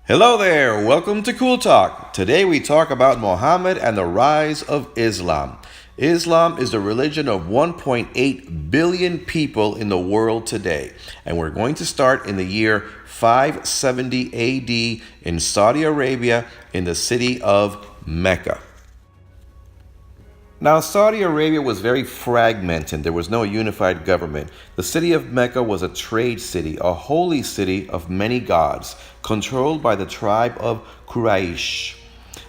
Hello there, welcome to Cool Talk. Today we talk about Muhammad and the rise of Islam. Islam is the religion of 1.8 billion people in the world today, and we're going to start in the year 570 AD in Saudi Arabia in the city of Mecca. Now, Saudi Arabia was very fragmented. There was no unified government. The city of Mecca was a trade city, a holy city of many gods, controlled by the tribe of Quraysh.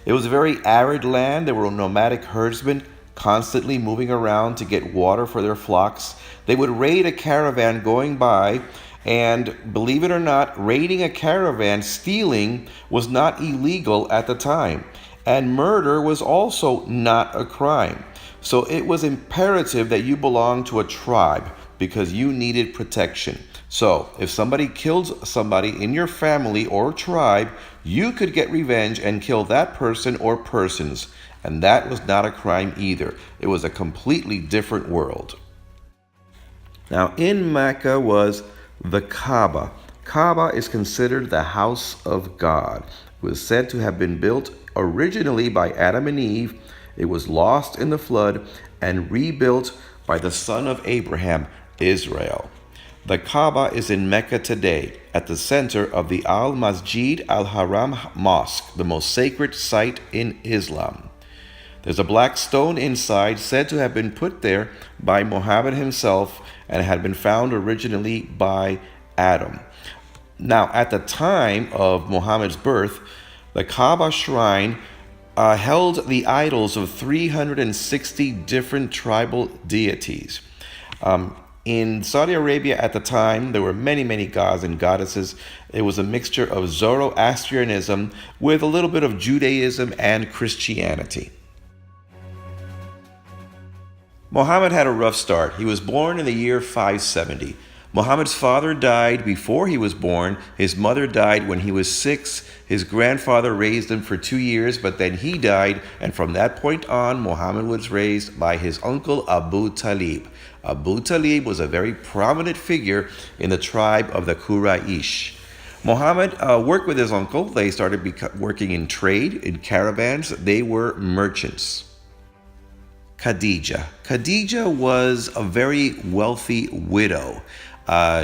It was a very arid land. There were nomadic herdsmen constantly moving around to get water for their flocks. They would raid a caravan going by, and believe it or not, raiding a caravan, stealing, was not illegal at the time. And murder was also not a crime. So it was imperative that you belong to a tribe because you needed protection. So if somebody killed somebody in your family or tribe, you could get revenge and kill that person or persons. And that was not a crime either. It was a completely different world. Now in Mecca was the Kaaba. Kaaba is considered the house of God. It was said to have been built originally by Adam and Eve. It was lost in the flood and rebuilt by the son of Abraham, Israel. The Kaaba is in Mecca today, at the center of the Al Masjid Al Haram Mosque, the most sacred site in Islam. There's a black stone inside said to have been put there by Muhammad himself and had been found originally by Adam. Now, at the time of Muhammad's birth, the Kaaba shrine held the idols of 360 different tribal deities. In Saudi Arabia at the time, there were many gods and goddesses. It was a mixture of Zoroastrianism with a little bit of Judaism and Christianity. Muhammad had a rough start. He was born in the year 570. Muhammad's father died before he was born. His mother died when he was 6. His grandfather raised him for 2 years, but then he died, and from that point on, Muhammad was raised by his uncle Abu Talib. Abu Talib was a very prominent figure in the tribe of the Quraysh. Muhammad worked with his uncle. They started working in trade, in caravans. They were merchants. Khadija. Khadija was a very wealthy widow.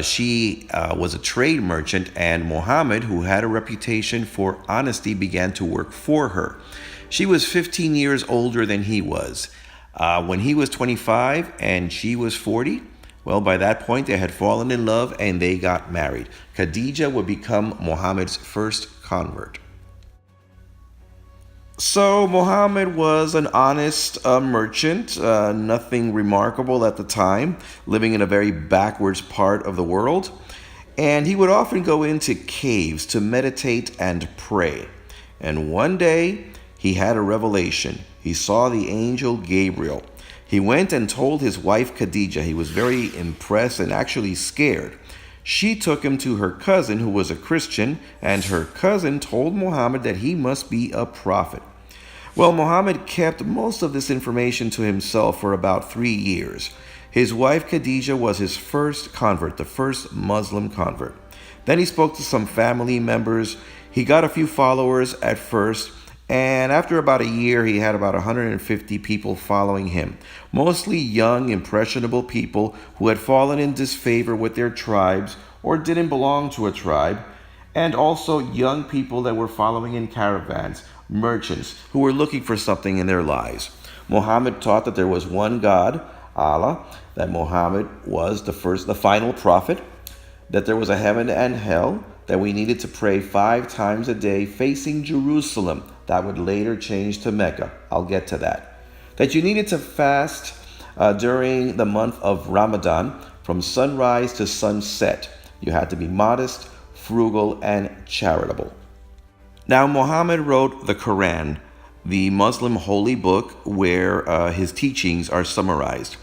She was a trade merchant, and Muhammad, who had a reputation for honesty, began to work for her. She was 15 years older than he was. When he was 25 and she was 40, well, by that point they had fallen in love and they got married. Khadija would become Muhammad's first convert. So Muhammad was an honest merchant, nothing remarkable at the time, living in a very backwards part of the world. And he would often go into caves to meditate and pray. And one day he had a revelation. He saw the angel Gabriel. He went and told his wife Khadija. He was very impressed and actually scared. She took him to her cousin, who was a Christian, and her cousin told Muhammad that he must be a prophet. Well, Muhammad kept most of this information to himself for about 3 years. His wife Khadija was his first convert, the first Muslim convert. Then he spoke to some family members. He got a few followers at first, and after about a year, he had about 150 people following him, mostly young, impressionable people who had fallen in disfavor with their tribes or didn't belong to a tribe, and also young people that were following in caravans, merchants who were looking for something in their lives. Muhammad taught that there was one God, Allah, that Muhammad was the final prophet, that there was a heaven and hell, that we needed to pray 5 times a day facing Jerusalem. That would later change to Mecca. I'll get to that. That you needed to fast during the month of Ramadan from sunrise to sunset. You had to be modest, frugal, and charitable. Now, Muhammad wrote the Quran, the Muslim holy book where his teachings are summarized.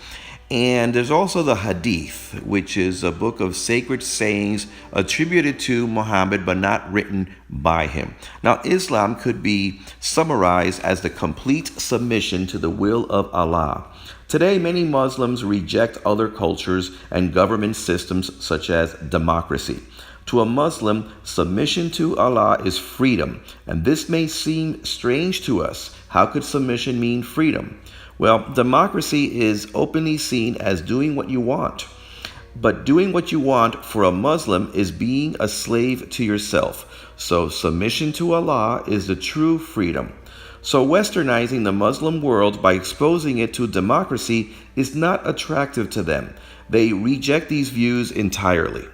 And there's also the Hadith, which is a book of sacred sayings attributed to Muhammad but not written by him. Now, Islam could be summarized as the complete submission to the will of Allah. Today, many Muslims reject other cultures and government systems such as democracy. To a Muslim, submission to Allah is freedom, and this may seem strange to us. How could submission mean freedom? Well, democracy is openly seen as doing what you want. But doing what you want for a Muslim is being a slave to yourself. So submission to Allah is the true freedom. So westernizing the Muslim world by exposing it to democracy is not attractive to them. They reject these views entirely.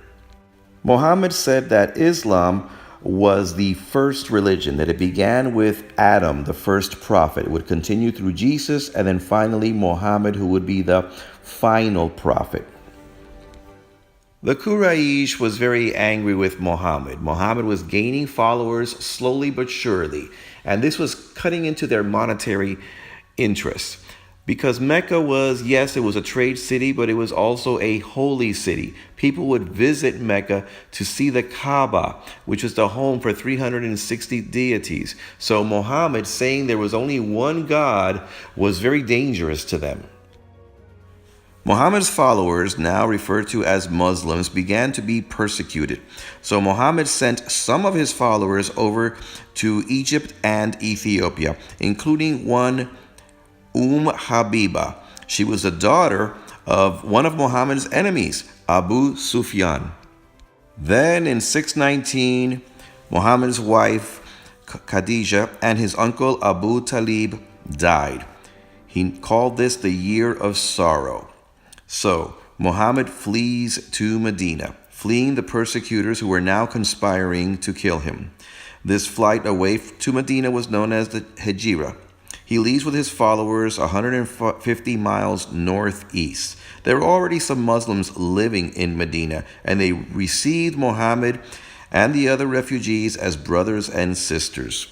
Muhammad said that Islam was the first religion, that it began with Adam, the first prophet. It would continue through Jesus, and then finally Muhammad, who would be the final prophet. The Quraysh was very angry with Muhammad. Muhammad was gaining followers slowly but surely, and this was cutting into their monetary interests. Because Mecca was, yes, it was a trade city, but it was also a holy city. People would visit Mecca to see the Kaaba, which was the home for 360 deities. So Muhammad saying there was only one God was very dangerous to them. Muhammad's followers, now referred to as Muslims, began to be persecuted. So Muhammad sent some of his followers over to Egypt and Ethiopia, including one Habiba. She was the daughter of one of Muhammad's enemies, Abu Sufyan. Then in 619, Muhammad's wife Khadijah and his uncle Abu Talib died. He called this the year of sorrow. So Muhammad flees to Medina, fleeing the persecutors who were now conspiring to kill him. This flight away to Medina was known as the Hijra. He leaves with his followers 150 miles northeast. There were already some Muslims living in Medina, and they received Muhammad and the other refugees as brothers and sisters.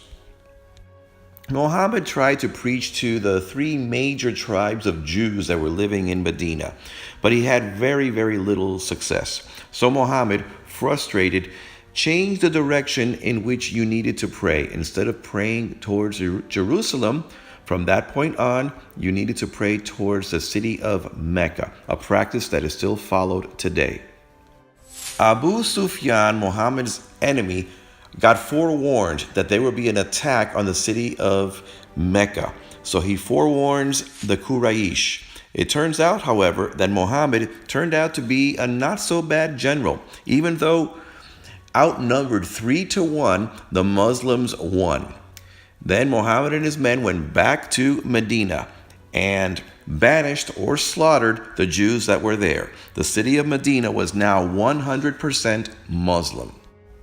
Muhammad tried to preach to the three major tribes of Jews that were living in Medina, but he had very little success. So Muhammad, frustrated, changed the direction in which you needed to pray. Instead of praying towards Jerusalem, from that point on, you needed to pray towards the city of Mecca, a practice that is still followed today. Abu Sufyan, Muhammad's enemy, got forewarned that there would be an attack on the city of Mecca. So he forewarns the Quraysh. It turns out, however, that Muhammad turned out to be a not so bad general. Even though outnumbered 3-1, the Muslims won. Then Muhammad and his men went back to Medina and banished or slaughtered the Jews that were there. The city of Medina was now 100% Muslim.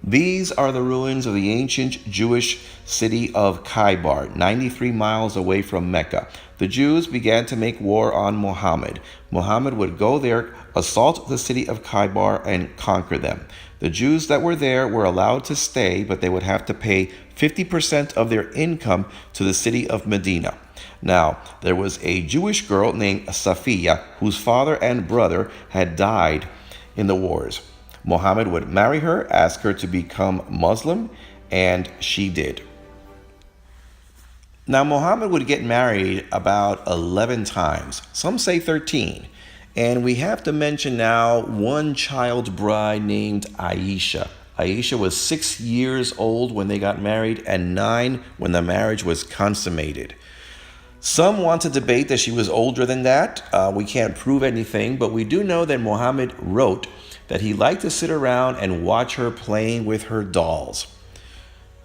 These are the ruins of the ancient Jewish city of Khaybar, 93 miles away from Mecca. The Jews began to make war on Muhammad. Muhammad would go there, assault the city of Khaybar, and conquer them. The Jews that were there were allowed to stay, but they would have to pay 50% of their income to the city of Medina. Now, there was a Jewish girl named Safiya, whose father and brother had died in the wars. Muhammad would marry her, ask her to become Muslim, and she did. Now, Muhammad would get married about 11 times. Some say 13. And we have to mention now one child bride named Aisha. Aisha was 6 years old when they got married and 9 when the marriage was consummated. Some want to debate that she was older than that. We can't prove anything, but we do know that Muhammad wrote that he liked to sit around and watch her playing with her dolls.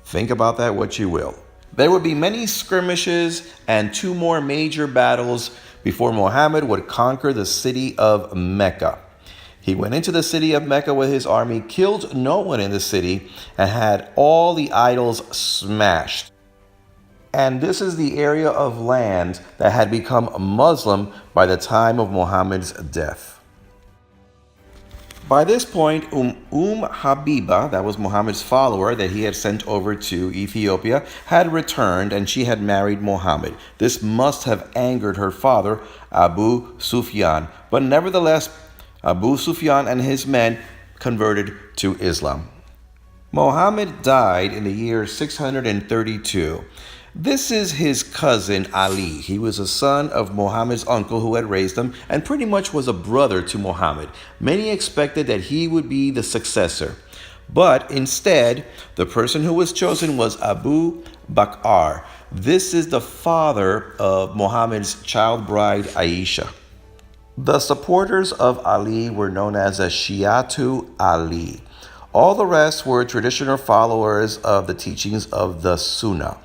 Think about that what you will. There would be many skirmishes and 2 more major battles before Muhammad would conquer the city of Mecca. He went into the city of Mecca with his army, killed no one in the city, and had all the idols smashed. And this is the area of land that had become Muslim by the time of Muhammad's death. By this point, Habiba, that was Muhammad's follower that he had sent over to Ethiopia, had returned and she had married Muhammad. This must have angered her father, Abu Sufyan. But nevertheless, Abu Sufyan and his men converted to Islam. Muhammad died in the year 632. This is his cousin Ali. He was a son of Muhammad's uncle who had raised him and pretty much was a brother to Muhammad. Many expected that he would be the successor. But instead, the person who was chosen was Abu Bakr. This is the father of Muhammad's child bride Aisha. The supporters of Ali were known as a Shiatu Ali. All the rest were traditional followers of the teachings of the Sunnah,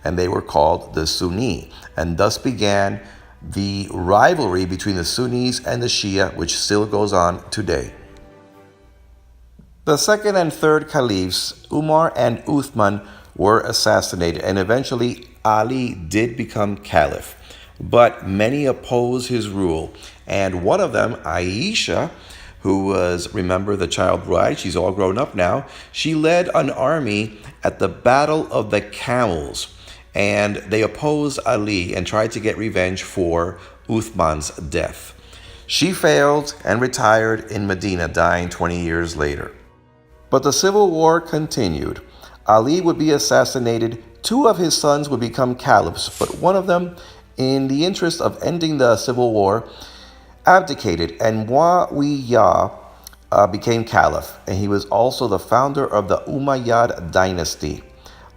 and they were called the Sunni, and thus began the rivalry between the Sunnis and the Shia, which still goes on today. The second and third caliphs, Umar and Uthman, were assassinated, and eventually Ali did become caliph. But many opposed his rule, and one of them, Aisha, who was, remember, the child bride, she's all grown up now, she led an army at the Battle of the Camels, and they opposed Ali and tried to get revenge for Uthman's death. She failed and retired in Medina, dying 20 years later. But the civil war continued. Ali would be assassinated, two of his sons would become caliphs, but one of them, in the interest of ending the civil war, abdicated, and Muawiyah became caliph, and he was also the founder of the Umayyad dynasty.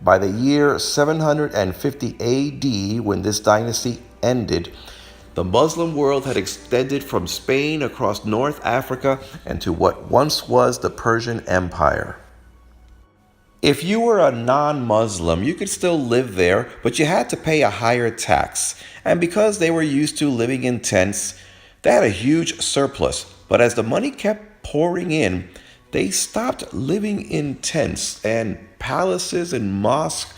By the year 750 AD, when this dynasty ended, the Muslim world had extended from Spain across North Africa and to what once was the Persian Empire. If you were a non-Muslim, you could still live there, but you had to pay a higher tax. And because they were used to living in tents, they had a huge surplus. But as the money kept pouring in, they stopped living in tents, and palaces and mosques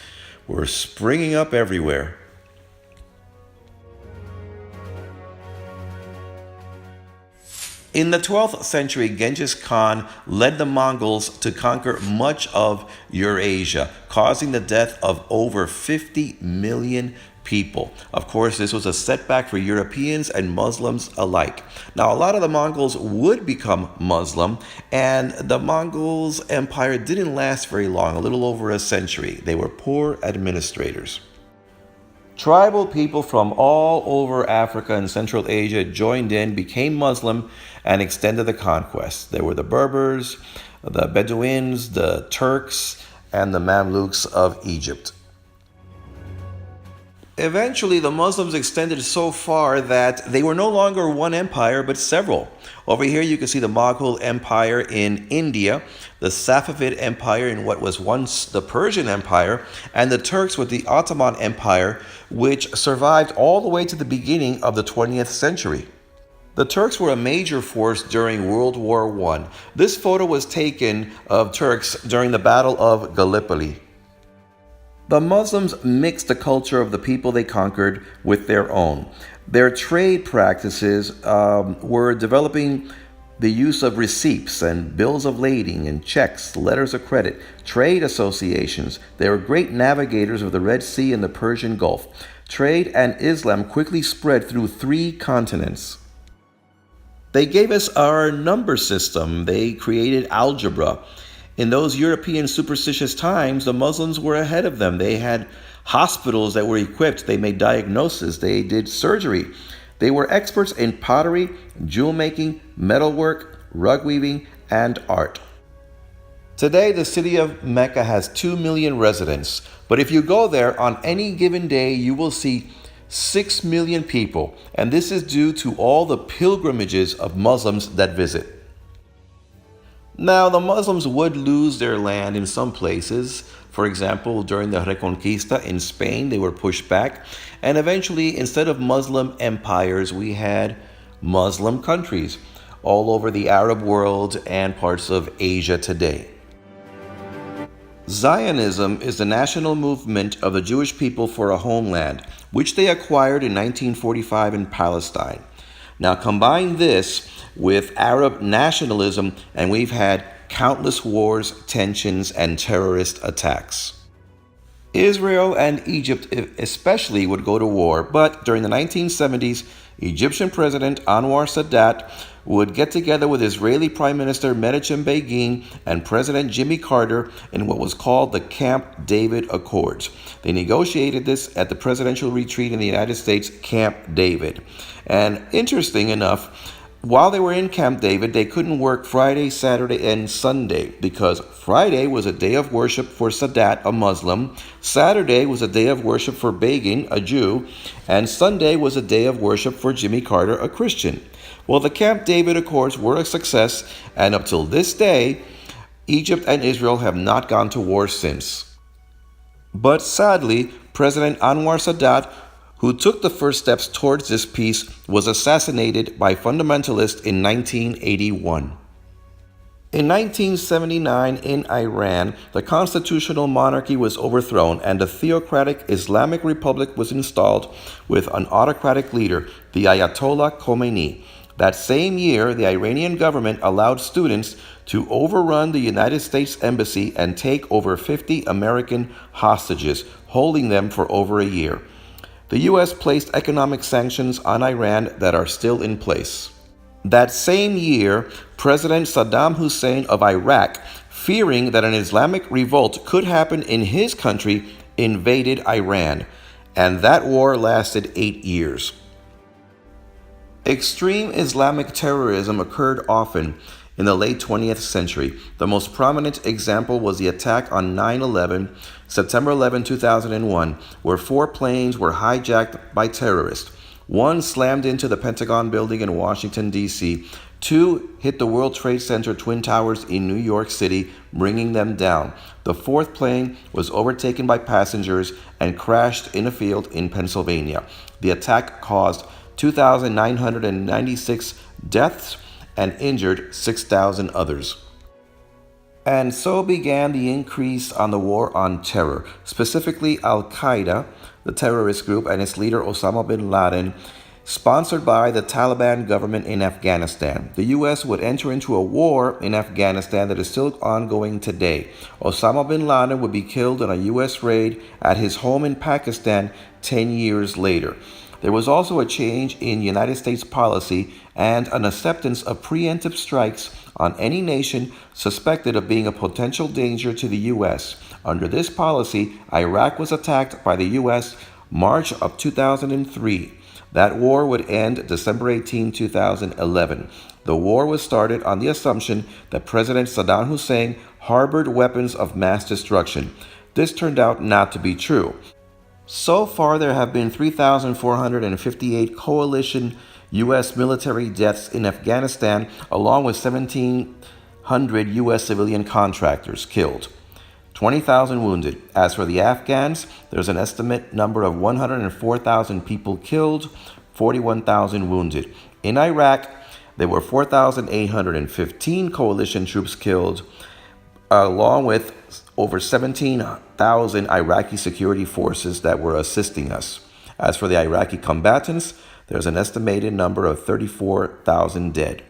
were springing up everywhere. In the 12th century, Genghis Khan led the Mongols to conquer much of Eurasia, causing the death of over 50 million people. Of course, this was a setback for Europeans and Muslims alike. Now, a lot of the Mongols would become Muslim, and the Mongols' empire didn't last very long, a little over a century. They were poor administrators. Tribal people from all over Africa and Central Asia joined in, became Muslim, and extended the conquest. There were the Berbers, the Bedouins, the Turks, and the Mamluks of Egypt. Eventually, the Muslims extended so far that they were no longer one empire, but several. Over here, you can see the Mughal Empire in India, the Safavid Empire in what was once the Persian Empire, and the Turks with the Ottoman Empire, which survived all the way to the beginning of the 20th century. The Turks were a major force during World War I. This photo was taken of Turks during the Battle of Gallipoli. The Muslims mixed the culture of the people they conquered with their own. Their trade practices were developing the use of receipts and bills of lading and checks, letters of credit, trade associations. They were great navigators of the Red Sea and the Persian Gulf. Trade and Islam quickly spread through 3 continents. They gave us our number system. They created algebra. In those European superstitious times, the Muslims were ahead of them. They had hospitals that were equipped. They made diagnosis. They did surgery. They were experts in pottery, jewel making, metalwork, rug weaving, and art. Today, the city of Mecca has 2 million residents. But if you go there on any given day, you will see 6 million people. And this is due to all the pilgrimages of Muslims that visit. Now, the Muslims would lose their land in some places. For example, during the Reconquista in Spain, they were pushed back. And eventually, instead of Muslim empires, we had Muslim countries all over the Arab world and parts of Asia today. Zionism is the national movement of the Jewish people for a homeland, which they acquired in 1945 in Palestine. Now combine this with Arab nationalism, and we've had countless wars, tensions, and terrorist attacks. Israel and Egypt especially would go to war, but during the 1970s, Egyptian President Anwar Sadat would get together with Israeli Prime Minister Menachem Begin and President Jimmy Carter in what was called the Camp David Accords. They negotiated this at the presidential retreat in the United States, Camp David. And interesting enough, While they were in Camp David, they couldn't work Friday, Saturday, and Sunday because Friday was a day of worship for Sadat, a Muslim, Saturday was a day of worship for Begin, a Jew, and Sunday was a day of worship for Jimmy Carter, a Christian. Well, the Camp David Accords were a success, and up till this day, Egypt and Israel have not gone to war since. But sadly, President Anwar Sadat, who took the first steps towards this peace, was assassinated by fundamentalists in 1981. In 1979, in Iran, the constitutional monarchy was overthrown and a theocratic Islamic republic was installed with an autocratic leader, the Ayatollah Khomeini. That same year, the Iranian government allowed students to overrun the United States Embassy and take over 50 American hostages, holding them for over a year. The U.S. placed economic sanctions on Iran that are still in place. That same year, President Saddam Hussein of Iraq, fearing that an Islamic revolt could happen in his country, invaded Iran, and that war lasted 8 years. Extreme Islamic terrorism occurred often in the late 20th century. The most prominent example was the attack on 9/11, September 11, 2001, where 4 planes were hijacked by terrorists. 1 slammed into the Pentagon building in Washington, D.C. 2 hit the World Trade Center Twin Towers in New York City, bringing them down. The 4th plane was overtaken by passengers and crashed in a field in Pennsylvania. The attack caused 2,996 deaths and injured 6,000 others. And so began the increase on the war on terror, specifically Al-Qaeda, the terrorist group, and its leader Osama bin Laden, sponsored by the Taliban government in Afghanistan. The U.S. would enter into a war in Afghanistan that is still ongoing today. Osama bin Laden would be killed in a U.S. raid at his home in Pakistan 10 years later. There was also a change in United States policy and an acceptance of preemptive strikes on any nation suspected of being a potential danger to the U.S. Under this policy, Iraq was attacked by the U.S. March of 2003. That war would end December 18, 2011. The war was started on the assumption that President Saddam Hussein harbored weapons of mass destruction. This turned out not to be true. So far, there have been 3,458 coalition U.S. military deaths in Afghanistan, along with 1,700 U.S. civilian contractors killed, 20,000 wounded. As for the Afghans, there's an estimate number of 104,000 people killed, 41,000 wounded. In Iraq, there were 4,815 coalition troops killed, along with over 17,000 Iraqi security forces that were assisting us. As for the Iraqi combatants, there's an estimated number of 34,000 dead.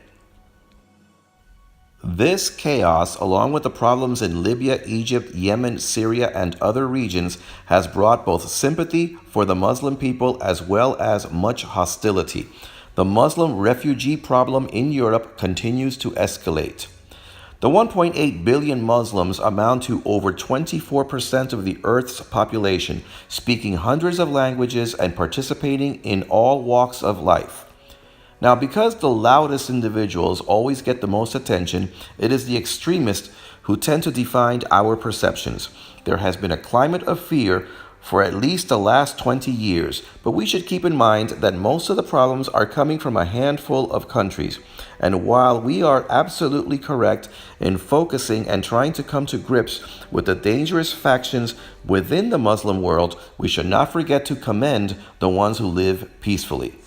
This chaos, along with the problems in Libya, Egypt, Yemen, Syria, and other regions, has brought both sympathy for the Muslim people as well as much hostility. The Muslim refugee problem in Europe continues to escalate. The 1.8 billion Muslims amount to over 24% of the Earth's population, speaking hundreds of languages and participating in all walks of life. Now, because the loudest individuals always get the most attention, it is the extremists who tend to define our perceptions. There has been a climate of fear for at least the last 20 years, but we should keep in mind that most of the problems are coming from a handful of countries. And while we are absolutely correct in focusing and trying to come to grips with the dangerous factions within the Muslim world, we should not forget to commend the ones who live peacefully.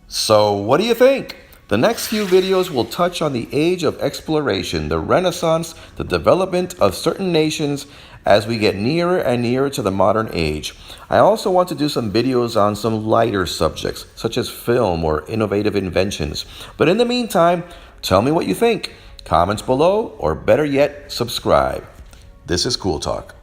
So, what do you think? The next few videos will touch on the age of exploration, the Renaissance, the development of certain nations as we get nearer and nearer to the modern age. I also want to do some videos on some lighter subjects, such as film or innovative inventions. But in the meantime, tell me what you think. Comments below, or better yet, subscribe. This is Cool Talk.